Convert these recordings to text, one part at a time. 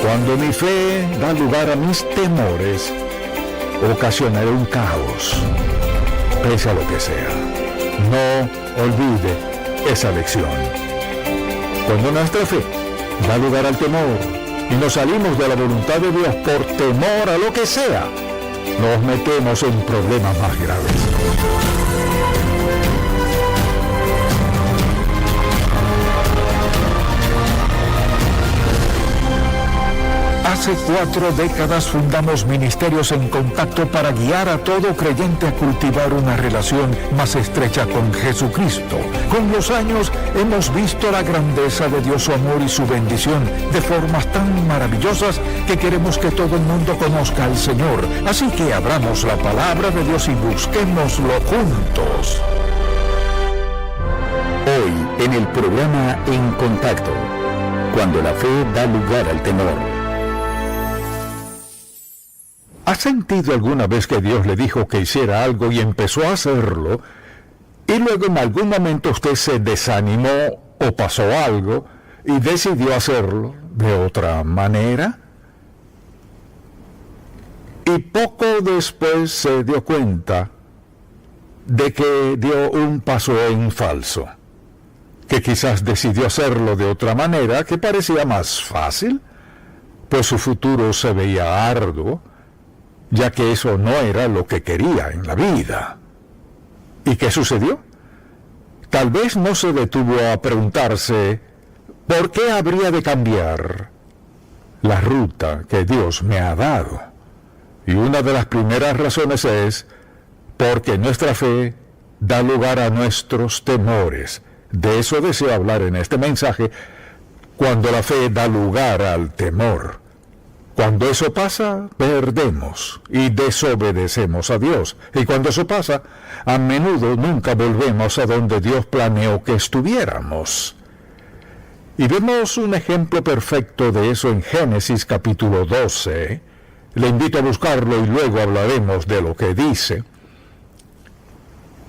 Cuando mi fe da lugar a mis temores, ocasionaré un caos, pese a lo que sea. No olvide esa lección. Cuando nuestra fe da lugar al temor y nos salimos de la voluntad de Dios por temor a lo que sea, nos metemos en problemas más graves. Hace 4 décadas fundamos Ministerios en Contacto para guiar a todo creyente a cultivar una relación más estrecha con Jesucristo. Con los años hemos visto la grandeza de Dios, su amor y su bendición de formas tan maravillosas que queremos que todo el mundo conozca al Señor. Así que abramos la palabra de Dios y busquémoslo juntos. Hoy en el programa En Contacto, cuando la fe da lugar al temor. ¿Ha sentido alguna vez que Dios le dijo que hiciera algo y empezó a hacerlo, y luego en algún momento usted se desanimó o pasó algo y decidió hacerlo de otra manera? Y poco después se dio cuenta de que dio un paso en falso, que quizás decidió hacerlo de otra manera que parecía más fácil, pues su futuro se veía arduo, ya que eso no era lo que quería en la vida. ¿Y qué sucedió? Tal vez no se detuvo a preguntarse, ¿por qué habría de cambiar la ruta que Dios me ha dado? Y una de las primeras razones es porque nuestra fe da lugar a nuestros temores. De eso deseo hablar en este mensaje, cuando la fe da lugar al temor. Cuando eso pasa, perdemos y desobedecemos a Dios. Y cuando eso pasa, a menudo nunca volvemos a donde Dios planeó que estuviéramos. Y vemos un ejemplo perfecto de eso en Génesis capítulo 12. Le invito a buscarlo y luego hablaremos de lo que dice.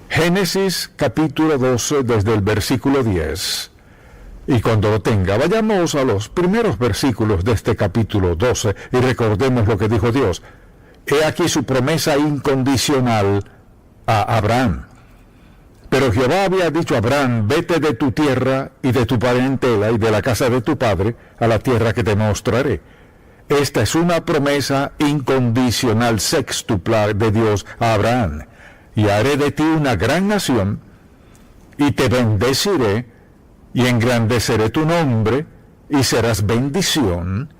Génesis capítulo 12 desde el versículo 10. Y cuando lo tenga, vayamos a los primeros versículos de este capítulo 12 y recordemos lo que dijo Dios. He aquí su promesa incondicional a Abraham. Pero Jehová había dicho a Abraham, vete de tu tierra y de tu parentela y de la casa de tu padre a la tierra que te mostraré. Esta es una promesa incondicional sextupla de Dios a Abraham. Y haré de ti una gran nación y te bendeciré y engrandeceré tu nombre, y serás bendición.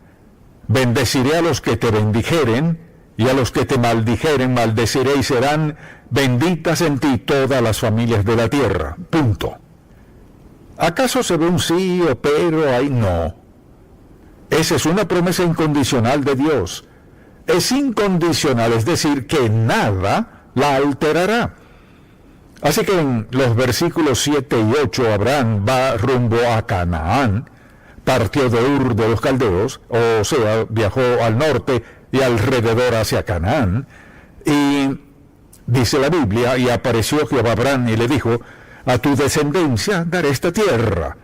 Bendeciré a los que te bendijeren, y a los que te maldijeren maldeciré, y serán benditas en ti todas las familias de la tierra. Punto. ¿Acaso se ve un sí o pero ahí? No. Esa es una promesa incondicional de Dios. Es incondicional, es decir, que nada la alterará. Así que en los versículos 7 y 8 Abraham va rumbo a Canaán, partió de Ur de los Caldeos, o sea, viajó al norte y alrededor hacia Canaán, y dice la Biblia, y apareció Jehová a Abraham y le dijo, a tu descendencia daré esta tierra,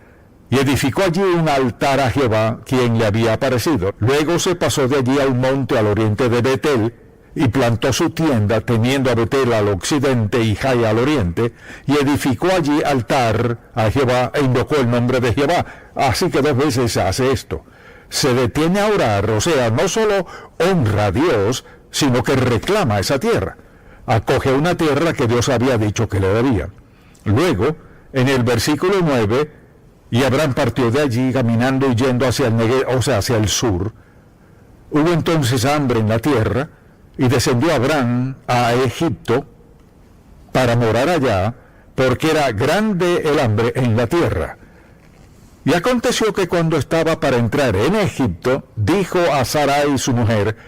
y edificó allí un altar a Jehová, quien le había aparecido. Luego se pasó de allí a un monte al oriente de Betel, y plantó su tienda, teniendo a Betel al occidente y Jai al oriente, y edificó allí altar a Jehová, e invocó el nombre de Jehová. Así que 2 veces hace esto. Se detiene a orar, o sea, no solo honra a Dios, sino que reclama esa tierra. Acoge una tierra que Dios había dicho que le daría. Luego, en el versículo 9, y Abraham partió de allí, caminando y yendo hacia el Negev, o sea, hacia el sur. Hubo entonces hambre en la tierra, y descendió Abraham a Egipto para morar allá, porque era grande el hambre en la tierra. Y aconteció que cuando estaba para entrar en Egipto, dijo a Sarai su mujer,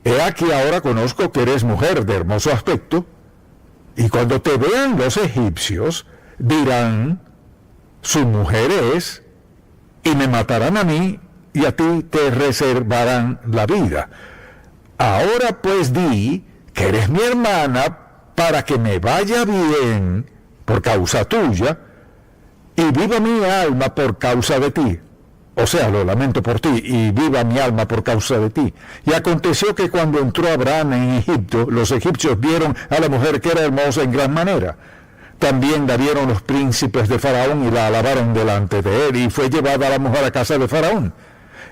he aquí ahora conozco que eres mujer de hermoso aspecto, y cuando te vean los egipcios, dirán, su mujer es, y me matarán a mí, y a ti te reservarán la vida. Ahora pues di que eres mi hermana para que me vaya bien por causa tuya y viva mi alma por causa de ti. o sea, lo lamento por ti, y viva mi alma por causa de ti. Y aconteció que cuando entró Abraham en Egipto, los egipcios vieron a la mujer que era hermosa en gran manera. También la vieron los príncipes de Faraón y la alabaron delante de él, y fue llevada la mujer a casa de Faraón.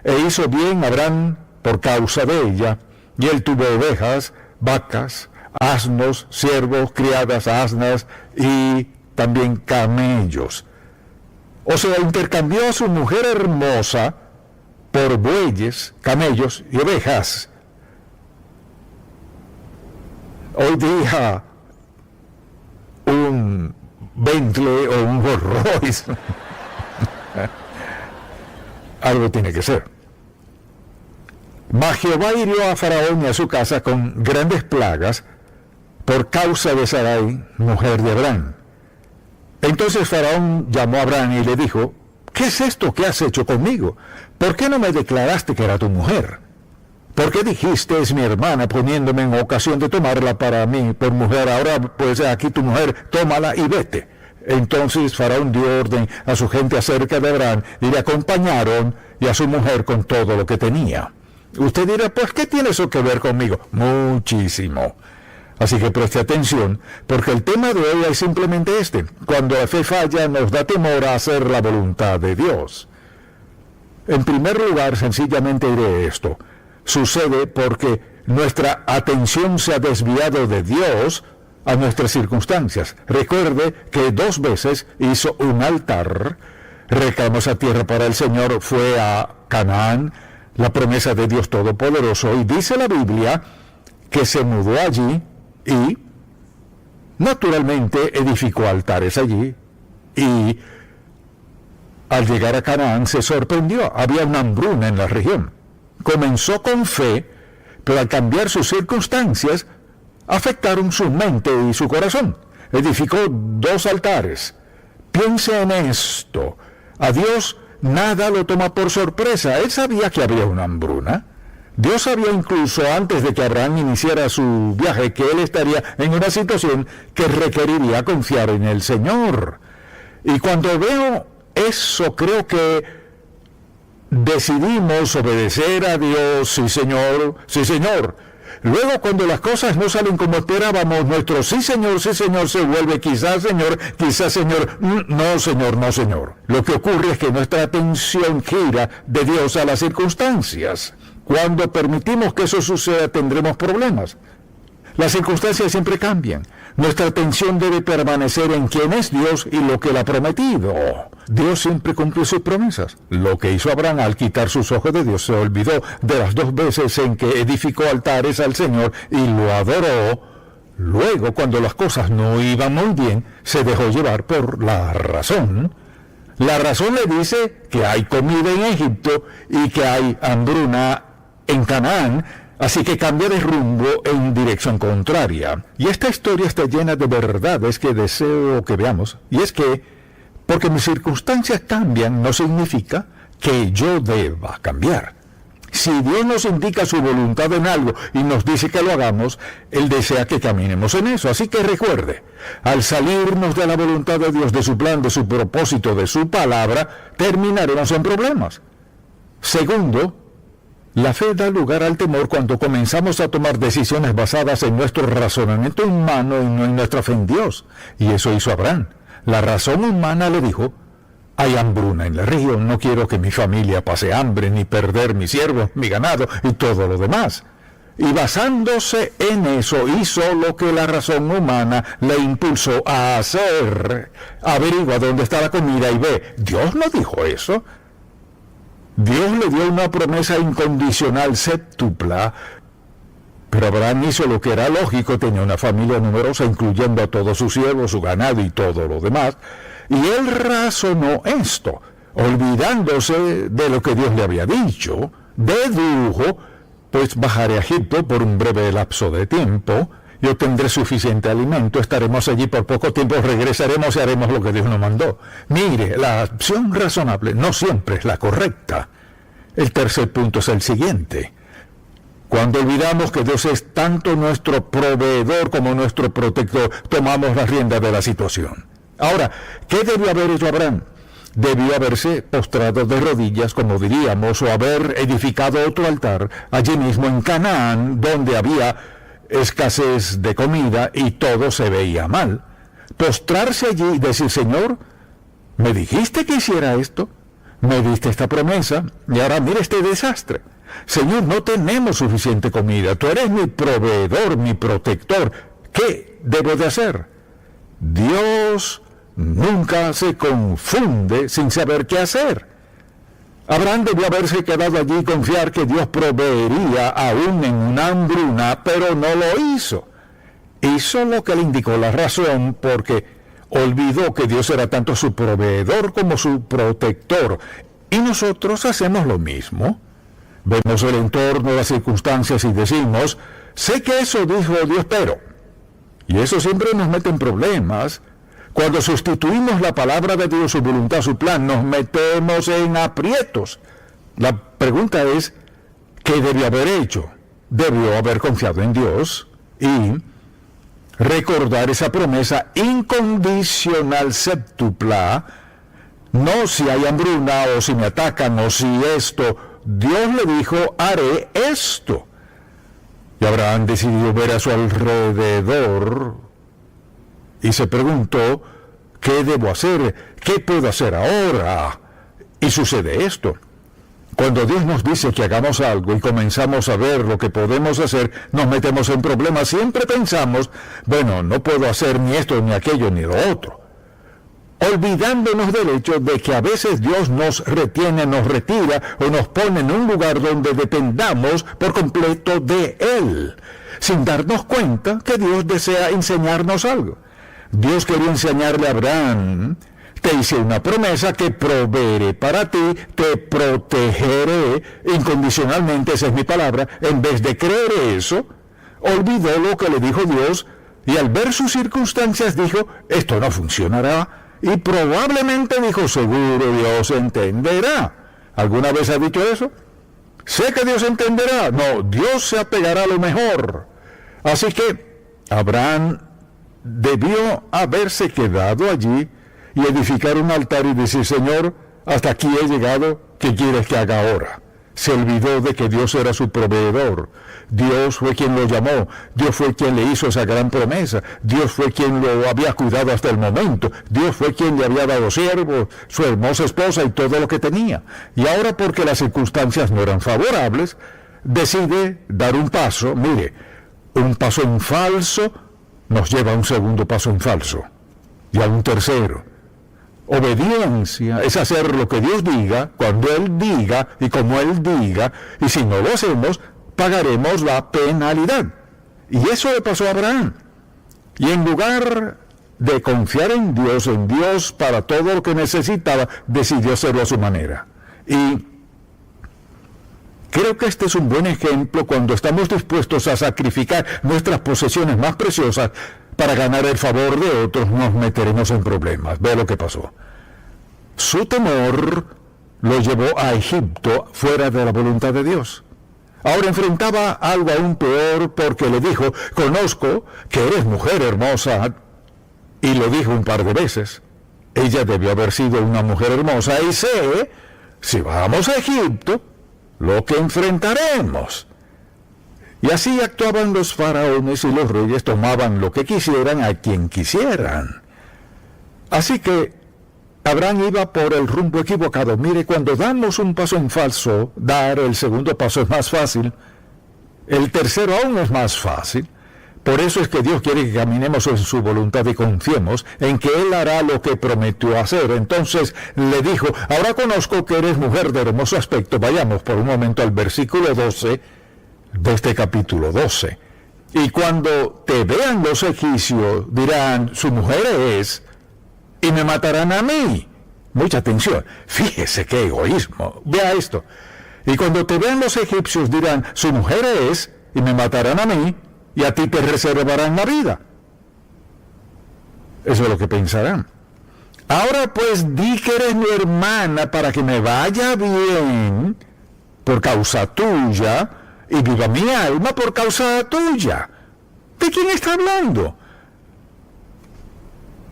E hizo bien Abraham por causa de ella, y él tuvo ovejas, vacas, asnos, siervos, criadas, asnas, y también camellos. O sea, intercambió a su mujer hermosa por bueyes, camellos y ovejas. Hoy día, un Bentley o un Rolls Royce, algo tiene que ser. Mas Jehová hirió a Faraón y a su casa con grandes plagas por causa de Sarai, mujer de Abraham. Entonces Faraón llamó a Abraham y le dijo: ¿qué es esto que has hecho conmigo? ¿Por qué no me declaraste que era tu mujer? ¿Por qué dijiste, es mi hermana, poniéndome en ocasión de tomarla para mí por mujer? Ahora pues aquí tu mujer, tómala y vete. Entonces Faraón dio orden a su gente acerca de Abraham y le acompañaron, y a su mujer con todo lo que tenía. Usted dirá, pues ¿qué tiene eso que ver conmigo? Muchísimo. Así que preste atención, porque el tema de hoy es simplemente este: cuando la fe falla, nos da temor a hacer la voluntad de Dios. En primer lugar, sencillamente diré esto: sucede porque nuestra atención se ha desviado de Dios a nuestras circunstancias. Recuerde que 2 veces hizo un altar, reclamó esa tierra para el Señor, fue a Canaán, la promesa de Dios Todopoderoso, y dice la Biblia que se mudó allí y naturalmente edificó altares allí, y al llegar a Canaán se sorprendió, había una hambruna en la región. Comenzó con fe, pero al cambiar sus circunstancias afectaron su mente y su corazón. Edificó 2 altares. Piense en esto: a Dios nada lo toma por sorpresa. Él sabía que había una hambruna. Dios sabía incluso antes de que Abraham iniciara su viaje que él estaría en una situación que requeriría confiar en el Señor. Y cuando veo eso, creo que decidimos obedecer a Dios. Sí, Señor, sí, Señor. Luego, cuando las cosas no salen como esperábamos, nuestro sí, Señor, se vuelve quizás, Señor, no, Señor, no, Señor. Lo que ocurre es que nuestra atención gira de Dios a las circunstancias. Cuando permitimos que eso suceda, tendremos problemas. Las circunstancias siempre cambian. Nuestra atención debe permanecer en quién es Dios y lo que Él ha prometido. Dios siempre cumple sus promesas. Lo que hizo Abraham al quitar sus ojos de Dios, se olvidó de las 2 veces en que edificó altares al Señor y lo adoró. Luego, cuando las cosas no iban muy bien, se dejó llevar por la razón. La razón le dice que hay comida en Egipto y que hay hambruna en Canaán, así que cambia de rumbo en dirección contraria. Y esta historia está llena de verdades que deseo que veamos. Y es que, porque mis circunstancias cambian, no significa que yo deba cambiar. Si Dios nos indica su voluntad en algo y nos dice que lo hagamos, Él desea que caminemos en eso. Así que recuerde, al salirnos de la voluntad de Dios, de su plan, de su propósito, de su palabra, terminaremos en problemas. Segundo, la fe da lugar al temor cuando comenzamos a tomar decisiones basadas en nuestro razonamiento humano y no en nuestra fe en Dios. Y eso hizo Abraham. La razón humana le dijo: hay hambruna en la región, no quiero que mi familia pase hambre, ni perder mis siervos, mi ganado y todo lo demás. Y basándose en eso, hizo lo que la razón humana le impulsó a hacer. Averigua dónde está la comida y ve. Dios no dijo eso. Dios le dio una promesa incondicional séptupla, pero Abraham hizo lo que era lógico, tenía una familia numerosa, incluyendo a todos sus siervos, su ganado y todo lo demás, y él razonó esto, olvidándose de lo que Dios le había dicho, dedujo: pues bajaré a Egipto por un breve lapso de tiempo, y obtendré suficiente alimento, estaremos allí por poco tiempo, regresaremos y haremos lo que Dios nos mandó. Mire, la opción razonable no siempre es la correcta. El tercer punto es el siguiente: cuando olvidamos que Dios es tanto nuestro proveedor como nuestro protector, tomamos las riendas de la situación. Ahora, ¿qué debió haber hecho Abraham? debió haberse postrado de rodillas, como diríamos, o haber edificado otro altar allí mismo en Canaán, donde había escasez de comida y todo se veía mal. Postrarse allí y decir: Señor, me dijiste que hiciera esto, me diste esta promesa, y ahora mira este desastre. Señor, no tenemos suficiente comida, tú eres mi proveedor, mi protector. ¿Qué debo de hacer? Dios nunca se confunde sin saber qué hacer. Abraham debió haberse quedado allí y confiar que Dios proveería aún en una hambruna, pero no lo hizo. Hizo lo que le indicó la razón, porque olvidó que Dios era tanto su proveedor como su protector. Y nosotros hacemos lo mismo. Vemos el entorno, las circunstancias y decimos: sé que eso dijo Dios, pero... Y eso siempre nos mete en problemas. Cuando sustituimos la palabra de Dios, su voluntad, su plan, nos metemos en aprietos. La pregunta es: ¿qué debió haber hecho? Debió haber confiado en Dios y recordar esa promesa incondicional séptupla. No si hay hambruna o si me atacan o si esto. Dios le dijo: haré esto. Y Abraham decidió ver a su alrededor y se preguntó: ¿qué debo hacer? ¿Qué puedo hacer ahora? Y sucede esto. Cuando Dios nos dice que hagamos algo y comenzamos a ver lo que podemos hacer, nos metemos en problemas. Siempre pensamos: bueno, no puedo hacer ni esto, ni aquello, ni lo otro. Olvidándonos del hecho de que a veces Dios nos retiene, nos retira o nos pone en un lugar donde dependamos por completo de Él, sin darnos cuenta que Dios desea enseñarnos algo. Dios quería enseñarle a Abraham: te hice una promesa que proveeré para ti, te protegeré incondicionalmente, esa es mi palabra. En vez de creer eso, olvidó lo que le dijo Dios y al ver sus circunstancias dijo: esto no funcionará. Y probablemente dijo: seguro Dios entenderá. ¿Alguna vez ha dicho eso? Sé que Dios entenderá. No, Dios se apegará a lo mejor. Así que Abraham debió haberse quedado allí y edificar un altar y decir: Señor, hasta aquí he llegado, ¿qué quieres que haga ahora? Se olvidó de que Dios era su proveedor. Dios fue quien lo llamó. Dios fue quien le hizo esa gran promesa. Dios fue quien lo había cuidado hasta el momento. Dios fue quien le había dado siervos, su hermosa esposa y todo lo que tenía. Y ahora, porque las circunstancias no eran favorables, decide dar un paso. Mire, un paso en falso nos lleva a un segundo paso en falso y a un tercero. Obediencia es hacer lo que Dios diga, cuando Él diga y como Él diga, y si no lo hacemos, pagaremos la penalidad. Y eso le pasó a Abraham. Y en lugar de confiar en Dios para todo lo que necesitaba, decidió hacerlo a su manera. Y creo que este es un buen ejemplo cuando estamos dispuestos a sacrificar nuestras posesiones más preciosas para ganar el favor de otros, nos meteremos en problemas. Ve lo que pasó. Su temor lo llevó a Egipto fuera de la voluntad de Dios. Ahora enfrentaba algo aún peor, porque le dijo: conozco que eres mujer hermosa. Y lo dijo un par de veces. Ella debió haber sido una mujer hermosa y sé, si vamos a Egipto, lo que enfrentaremos. Y así actuaban los faraones y los reyes, tomaban lo que quisieran a quien quisieran. Así que Abraham iba por el rumbo equivocado. Mire, cuando damos un paso en falso, dar el segundo paso es más fácil. El tercero aún es más fácil. Por eso es que Dios quiere que caminemos en su voluntad y confiemos en que Él hará lo que prometió hacer. Entonces le dijo: ahora conozco que eres mujer de hermoso aspecto. Vayamos por un momento al versículo 12 de este capítulo 12. Y cuando te vean los egipcios, dirán: su mujer es, y me matarán a mí. Mucha atención. Fíjese qué egoísmo. Vea esto. Y cuando te vean los egipcios, dirán: su mujer es, y me matarán a mí, y a ti te reservarán la vida. Eso es lo que pensarán. Ahora pues di que eres mi hermana para que me vaya bien por causa tuya, y viva mi alma por causa tuya. ¿De quién está hablando?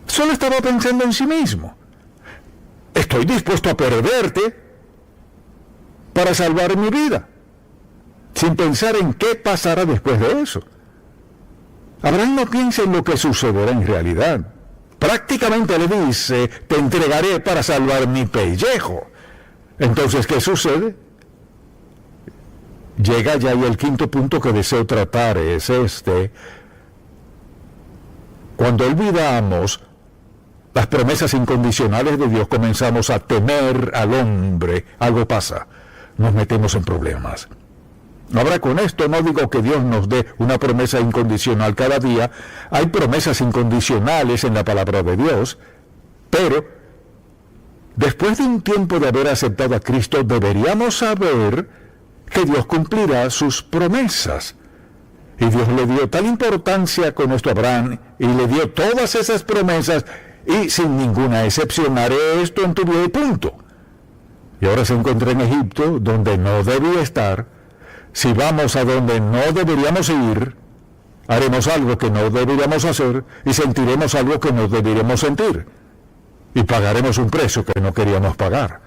Solo estaba pensando en sí mismo. estoy dispuesto a perderte para salvar mi vida, sin pensar en qué pasará después de eso. Abraham no piensa en lo que sucederá en realidad. Prácticamente le dice, te entregaré para salvar mi pellejo. Entonces, ¿qué sucede? Llega ya y el quinto punto que deseo tratar es este. Cuando olvidamos las promesas incondicionales de Dios, comenzamos a temer al hombre. Algo pasa, nos metemos en problemas. Ahora, con esto no digo que Dios nos dé una promesa incondicional cada día. Hay promesas incondicionales en la palabra de Dios, pero después de un tiempo de haber aceptado a Cristo, deberíamos saber que Dios cumplirá sus promesas. Y Dios le dio tal importancia con nuestro Abraham, y le dio todas esas promesas, y sin ninguna excepción, haré esto en tu vida y punto. Y ahora se encuentra en Egipto, donde no debía estar. Si vamos a donde no deberíamos ir, haremos algo que no deberíamos hacer y sentiremos algo que no deberíamos sentir. Y pagaremos un precio que no queríamos pagar.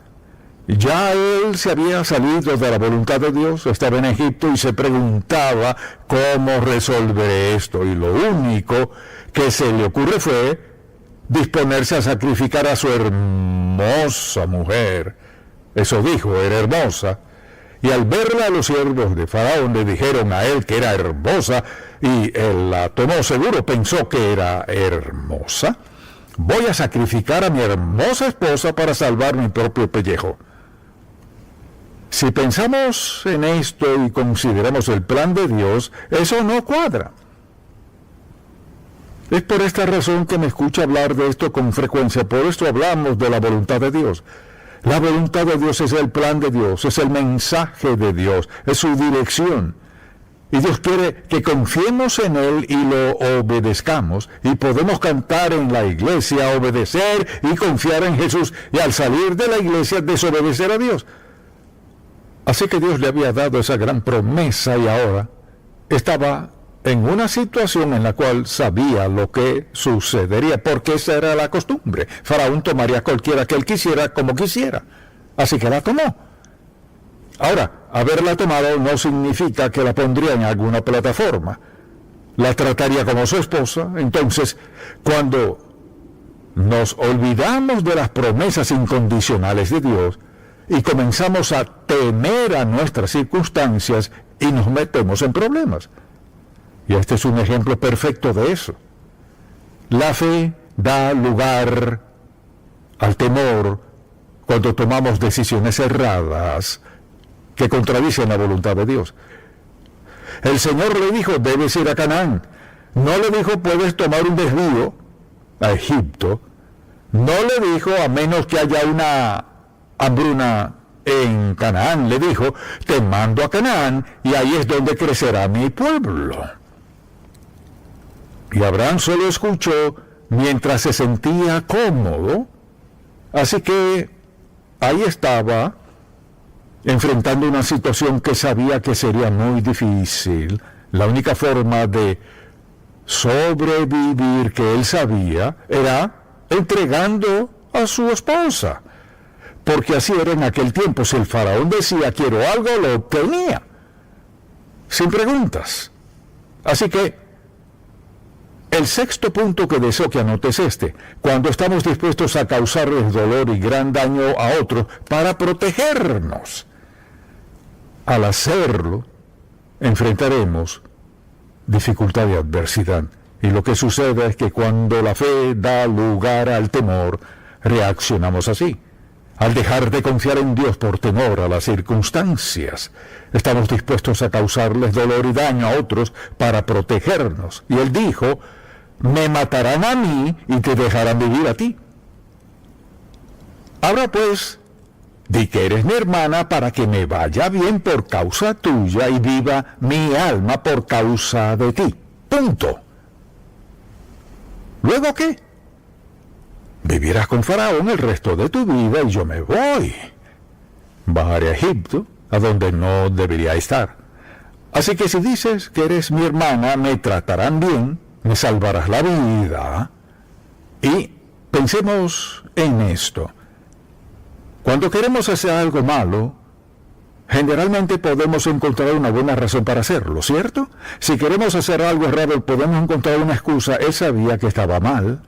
Ya él se había salido de la voluntad de Dios, estaba en Egipto y se preguntaba cómo resolver esto. Y lo único que se le ocurre fue disponerse a sacrificar a su hermosa mujer. Eso dijo, era hermosa. Y al verla, los siervos de Faraón le dijeron a él que era hermosa, y él la tomó seguro, pensó que era hermosa. Voy a sacrificar a mi hermosa esposa para salvar mi propio pellejo. Si pensamos en esto y consideramos el plan de Dios, eso no cuadra. Es por esta razón que me escucha hablar de esto con frecuencia, por esto hablamos de la voluntad de Dios. La voluntad de Dios es el plan de Dios, es el mensaje de Dios, es su dirección. Y Dios quiere que confiemos en Él y lo obedezcamos. Y podemos cantar en la iglesia, obedecer y confiar en Jesús. Y al salir de la iglesia, desobedecer a Dios. Así que Dios le había dado esa gran promesa y ahora estaba en una situación en la cual sabía lo que sucedería, porque esa era la costumbre. Faraón tomaría cualquiera que él quisiera como quisiera. Así que la tomó. Ahora, haberla tomado no significa que la pondría en alguna plataforma. La trataría como su esposa. Entonces, cuando nos olvidamos de las promesas incondicionales de Dios y comenzamos a temer a nuestras circunstancias y nos metemos en problemas. Y este es un ejemplo perfecto de eso. La fe da lugar al temor cuando tomamos decisiones erradas que contradicen la voluntad de Dios. El Señor le dijo, debes ir a Canaán. No le dijo, puedes tomar un desvío a Egipto. No le dijo, a menos que haya una hambruna en Canaán. Le dijo, te mando a Canaán y ahí es donde crecerá mi pueblo. Y Abraham solo escuchó mientras se sentía cómodo. Así que ahí estaba, enfrentando una situación que sabía que sería muy difícil. La única forma de sobrevivir que él sabía era entregando a su esposa. Porque así era en aquel tiempo. Si el faraón decía, quiero algo, lo obtenía. Sin preguntas. Así que el sexto punto que deseo que anotes es este: cuando estamos dispuestos a causarles dolor y gran daño a otros para protegernos. Al hacerlo, enfrentaremos dificultad y adversidad. Y lo que sucede es que cuando la fe da lugar al temor, reaccionamos así. Al dejar de confiar en Dios por temor a las circunstancias, estamos dispuestos a causarles dolor y daño a otros para protegernos. Y Él dijo, me matarán a mí y te dejarán vivir a ti. Ahora pues, di que eres mi hermana para que me vaya bien por causa tuya y viva mi alma por causa de ti. Punto. ¿Luego qué? Vivirás con Faraón el resto de tu vida y yo me voy. Bajaré a Egipto, a donde no debería estar. Así que si dices que eres mi hermana, me tratarán bien, me salvarás la vida. Y pensemos en esto. Cuando queremos hacer algo malo, generalmente podemos encontrar una buena razón para hacerlo, ¿cierto? Si queremos hacer algo errado, podemos encontrar una excusa. Él sabía que estaba mal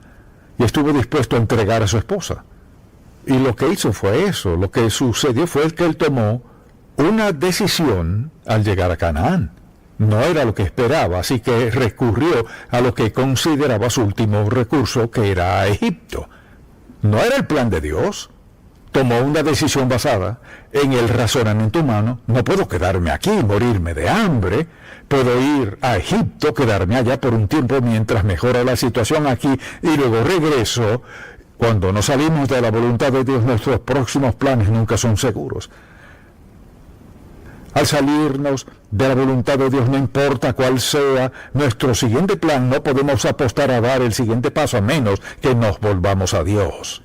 y estuvo dispuesto a entregar a su esposa. Y lo que hizo fue eso. Lo que sucedió fue que él tomó una decisión al llegar a Canaán. No era lo que esperaba, así que recurrió a lo que consideraba su último recurso, que era Egipto. No era el plan de Dios. Tomó una decisión basada en el razonamiento humano. No puedo quedarme aquí y morirme de hambre. Puedo ir a Egipto, quedarme allá por un tiempo mientras mejora la situación aquí y luego regreso. Cuando nos salimos de la voluntad de Dios, nuestros próximos planes nunca son seguros. Al salirnos de la voluntad de Dios, no importa cuál sea nuestro siguiente plan, no podemos apostar a dar el siguiente paso a menos que nos volvamos a Dios.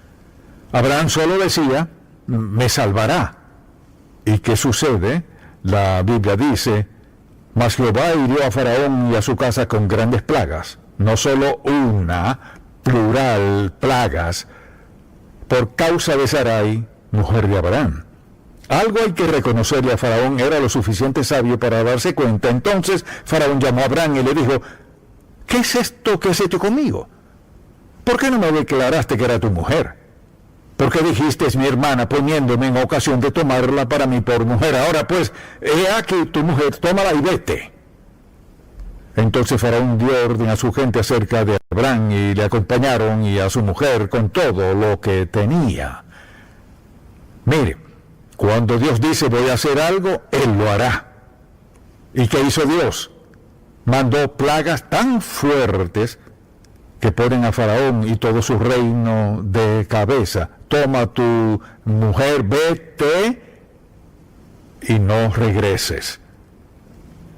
Abraham solo decía, me salvará. ¿Y qué sucede? La Biblia dice, mas Jehová hirió a Faraón y a su casa con grandes plagas. No solo una, plural, plagas, por causa de Sarai, mujer de Abraham. Algo hay que reconocerle a Faraón, era lo suficiente sabio para darse cuenta. Entonces Faraón llamó a Abraham y le dijo, ¿qué es esto que has hecho conmigo? ¿Por qué no me declaraste que era tu mujer? ¿Por qué dijiste es mi hermana, poniéndome en ocasión de tomarla para mí por mujer? Ahora pues, he aquí tu mujer, tómala y vete. Entonces Faraón dio orden a su gente acerca de Abraham y le acompañaron y a su mujer con todo lo que tenía. Mire, cuando Dios dice voy a hacer algo, Él lo hará. ¿Y qué hizo Dios? Mandó plagas tan fuertes que ponen a Faraón y todo su reino de cabeza. Toma tu mujer, vete y no regreses.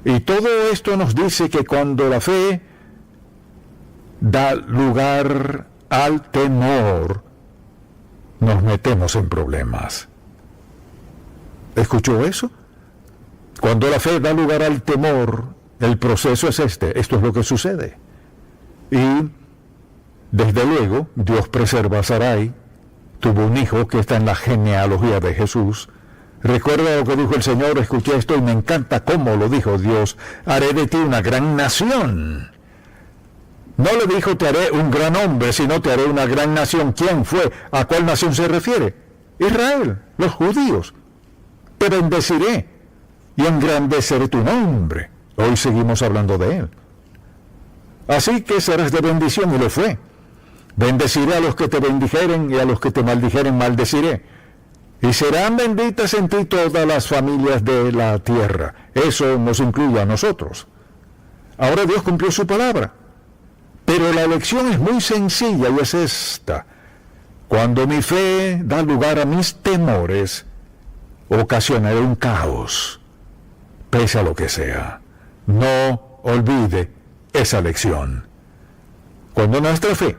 Y todo esto nos dice que cuando la fe da lugar al temor, nos metemos en problemas. ¿Escuchó eso? Cuando la fe da lugar al temor, el proceso es este. Esto es lo que sucede. Y desde luego, Dios preserva a Sarai. Tuvo un hijo que está en la genealogía de Jesús. Recuerda lo que dijo el Señor, escuché esto y me encanta cómo lo dijo Dios. Haré de ti una gran nación. No le dijo te haré un gran hombre, sino te haré una gran nación. ¿Quién fue? ¿A cuál nación se refiere? Israel, los judíos. Te bendeciré y engrandeceré tu nombre. Hoy seguimos hablando de él. Así que serás de bendición, y lo fue. Bendeciré a los que te bendijeren y a los que te maldijeren maldeciré. Y serán benditas en ti todas las familias de la tierra. Eso nos incluye a nosotros. Ahora Dios cumplió su palabra. Pero la lección es muy sencilla y es esta. Cuando mi fe da lugar a mis temores, ocasionaré un caos, pese a lo que sea. No olvide esa lección. Cuando nuestra fe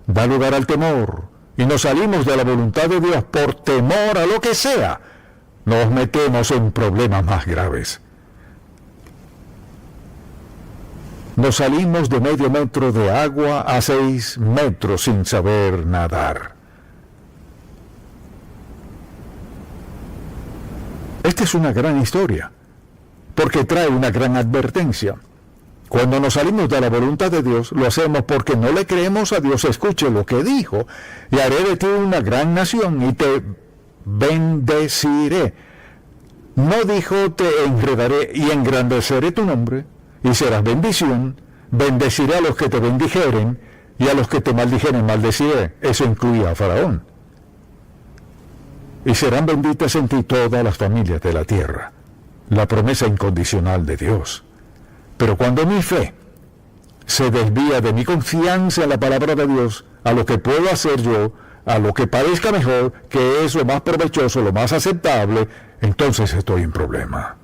da lugar al temor y nos salimos de la voluntad de Dios por temor a lo que sea, nos metemos en problemas más graves. Nos salimos de medio metro de agua a 6 metros sin saber nadar. Esta es una gran historia, porque trae una gran advertencia. Cuando nos salimos de la voluntad de Dios, lo hacemos porque no le creemos a Dios. Escuche lo que dijo: y haré de ti una gran nación y te bendeciré. No dijo te enredaré y engrandeceré tu nombre y serás bendición. Bendeciré a los que te bendijeren y a los que te maldijeren maldeciré. Eso incluía a Faraón. Y serán benditas en ti todas las familias de la tierra. La promesa incondicional de Dios. Pero cuando mi fe se desvía de mi confianza en la palabra de Dios, a lo que puedo hacer yo, a lo que parezca mejor, que es lo más provechoso, lo más aceptable, entonces estoy en problema.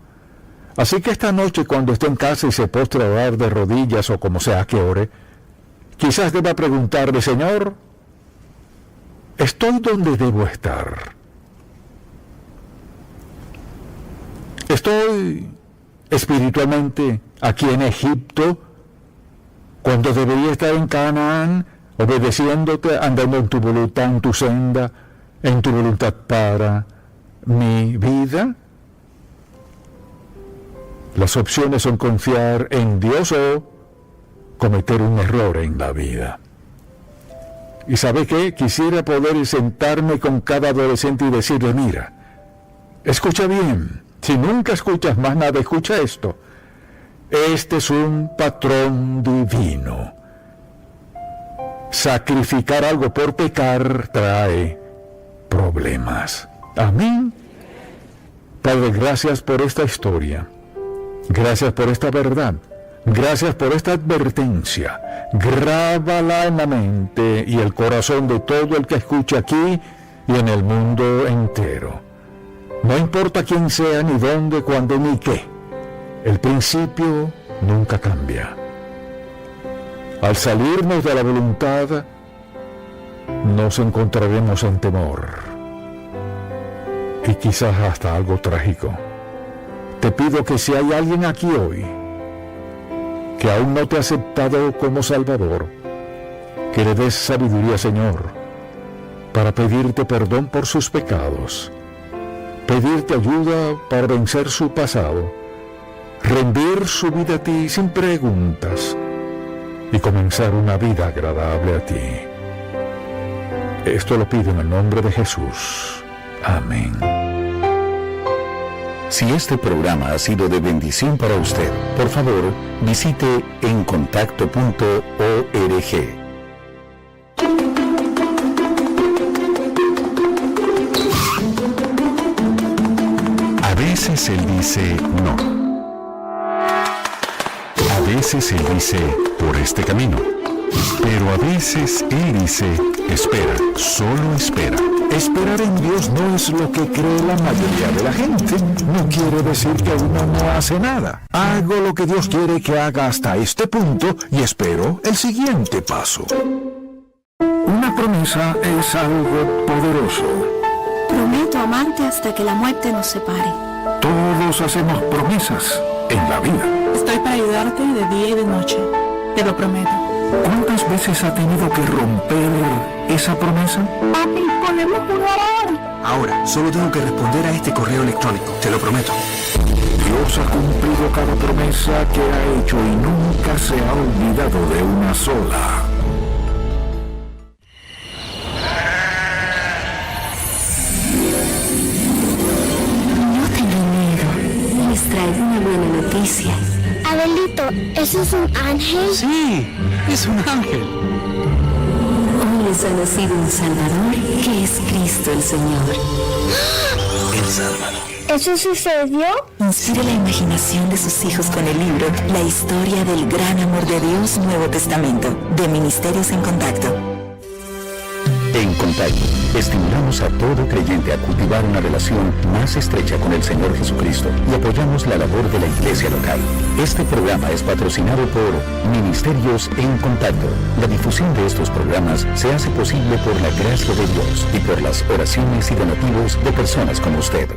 Así que esta noche, cuando esté en casa y se postre a orar de rodillas o como sea que ore, quizás deba preguntarle: Señor, ¿estoy donde debo estar? ¿Estoy espiritualmente aquí en Egipto cuando debería estar en Canaán, obedeciéndote, andando en tu voluntad, en tu senda, en tu voluntad para mi vida? Las opciones son confiar en Dios o cometer un error en la vida. ¿Y sabe qué? Quisiera poder sentarme con cada adolescente y decirle, mira, escucha bien, si nunca escuchas más nada, escucha esto. Este es un patrón divino. Sacrificar algo por pecar trae problemas. Amén. Padre, gracias por esta historia. Gracias por esta verdad. Gracias por esta advertencia. Grábala en la mente y el corazón de todo el que escucha aquí y en el mundo entero. No importa quién sea, ni dónde, cuándo, ni qué. El principio nunca cambia. Al salirnos de la voluntad, nos encontraremos en temor. Y quizás hasta algo trágico. Te pido que si hay alguien aquí hoy que aún no te ha aceptado como Salvador, que le des sabiduría, Señor, para pedirte perdón por sus pecados, pedirte ayuda para vencer su pasado, rendir su vida a ti sin preguntas y comenzar una vida agradable a ti. Esto lo pido en el nombre de Jesús. Amén. Si este programa ha sido de bendición para usted, por favor, visite encontacto.org. A veces Él dice no. A veces Él dice por este camino. Pero a veces Él dice, espera, solo espera. Esperar en Dios no es lo que cree la mayoría de la gente. No quiere decir que uno no hace nada. Hago lo que Dios quiere que haga hasta este punto y espero el siguiente paso. Una promesa es algo poderoso. Prometo amarte hasta que la muerte nos separe. Todos hacemos promesas en la vida. Estoy para ayudarte de día y de noche. Te lo prometo. ¿Cuántas veces ha tenido que romper esa promesa? Papi, ¿podemos jugar ahora? Ahora, solo tengo que responder a este correo electrónico, te lo prometo. Dios ha cumplido cada promesa que ha hecho y nunca se ha olvidado de una sola. No tengan miedo. Les traigo una buena noticia. Abelito, ¿eso es un ángel? Sí, es un ángel. Hoy les ha nacido un Salvador, que es Cristo el Señor. El Salvador. ¿Eso sucedió? Inspire la imaginación de sus hijos con el libro La historia del gran amor de Dios, Nuevo Testamento, de Ministerios en Contacto. En Contacto, estimulamos a todo creyente a cultivar una relación más estrecha con el Señor Jesucristo y apoyamos la labor de la iglesia local. Este programa es patrocinado por Ministerios en Contacto. La difusión de estos programas se hace posible por la gracia de Dios y por las oraciones y donativos de personas como usted.